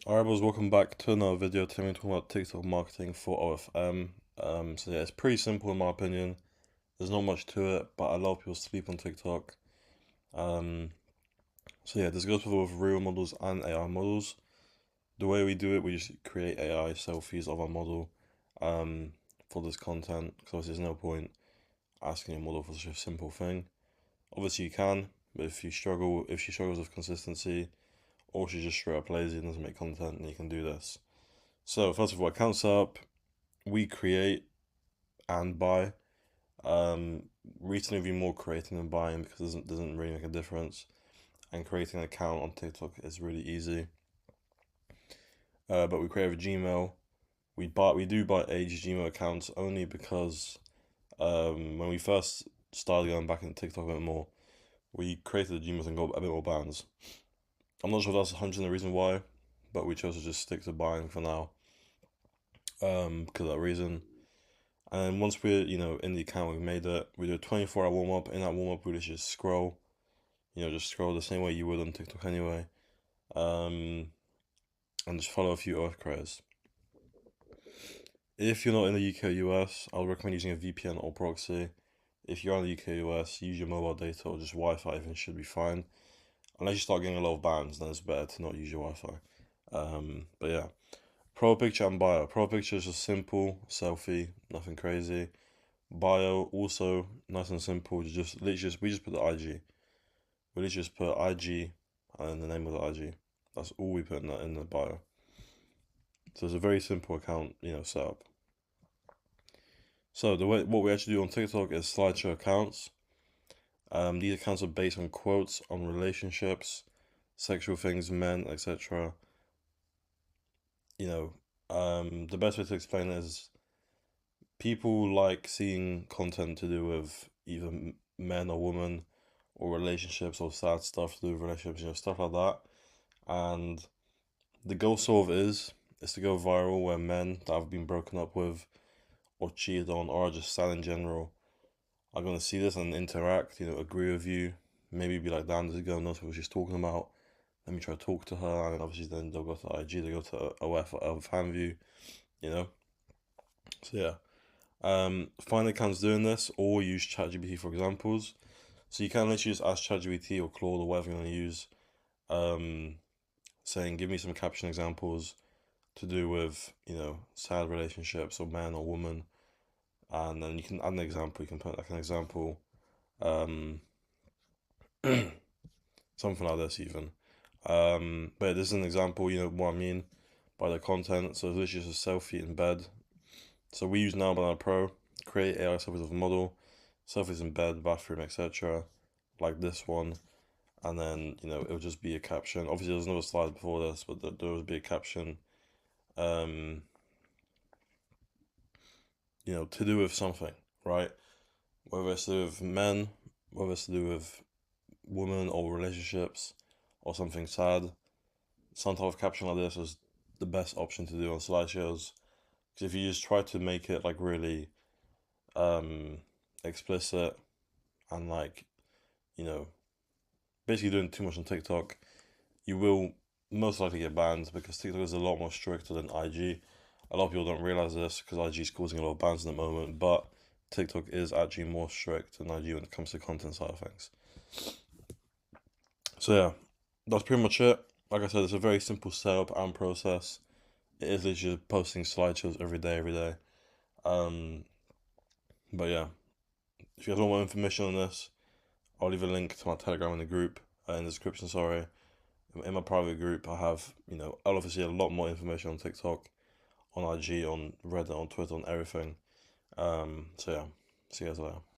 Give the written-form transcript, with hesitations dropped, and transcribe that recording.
Alright, boys, welcome back to another video. Today we're talking about TikTok marketing for OFM. So yeah, it's pretty simple in my opinion. There's not much to it, but a lot of people sleep on TikTok. Um, so yeah, this goes for both real models and AI models. The way we do it, we just create AI selfies of our model for this content, because obviously there's no point asking a model for such a simple thing. Obviously you can, but if she struggles with consistency, or she's just straight up lazy and doesn't make content, then you can do this. So first of all, account setup, we create and buy. Recently, we've been more creating than buying because it doesn't really make a difference. And creating an account on TikTok is really easy. But we create a Gmail. We do buy age Gmail accounts only because when we first started going back into TikTok a bit more, we created the Gmails and got a bit more bans. I'm not sure if that's 100% the reason why, but we chose to just stick to buying for now. Because of that reason. And once we're, in the account, we've made it, we do a 24-hour warm-up. In that warm-up, we just scroll, just scroll the same way you would on TikTok anyway. Um, and just follow a few earth creators. If you're not in the UK or US, I would recommend using a VPN or proxy. If you're in the UK or US, use your mobile data or just Wi-Fi, even should be fine. Unless you start getting a lot of bans, then it's better to not use your Wi-Fi. But yeah. Pro picture and bio. Pro picture is just simple, selfie, nothing crazy. Bio also nice and simple. We just put the IG. We literally just put IG and the name of the IG. That's all we put in the bio. So it's a very simple account, setup. So what we actually do on TikTok is slideshow accounts. These accounts are based on quotes on relationships, sexual things, men, etc. The best way to explain it is people like seeing content to do with either men or women or relationships or sad stuff to do with relationships, stuff like that. And the goal sort of is to go viral where men that have been broken up with or cheated on or are just sad in general are going to see this and interact, agree with you, maybe be like, damn, this girl knows what she's talking about. Let me try to talk to her, and obviously then they'll go to IG, they go to OF or fan view, you know. So yeah. Find accounts doing this or use ChatGPT for examples. So you can literally just ask ChatGPT or Claude or whatever you want to use, saying, give me some caption examples to do with, sad relationships or man or woman. And then you can add an example. You can put like an example, um, something like this even. But this is an example, what I mean by the content. So it's literally just a selfie in bed. So we use Now Banana Pro, create AI selfies of a model, selfies in bed, bathroom, etc. Like this one. And then, it'll just be a caption. Obviously, there's another slide before this, but there will be a caption, um, to do with something, right? Whether it's to do with men, whether it's to do with women or relationships or something sad. Some type of caption like this is the best option to do on slideshows. Because if you just try to make it like really explicit and like, you know, basically doing too much on TikTok, you will most likely get banned because TikTok is a lot more stricter than IG. A lot of people don't realize this because IG is causing a lot of bans at the moment, but TikTok is actually more strict than IG when it comes to content side of things. So yeah, that's pretty much it. Like I said, it's a very simple setup and process. It is literally just posting slideshows every day, every day. Um, but yeah, if you guys want more information on this, I'll leave a link to my Telegram in the group, in the description, sorry. In my private group, I have, I'll obviously a lot more information on TikTok, on IG, on Reddit, on Twitter, on everything. So yeah, see you guys later.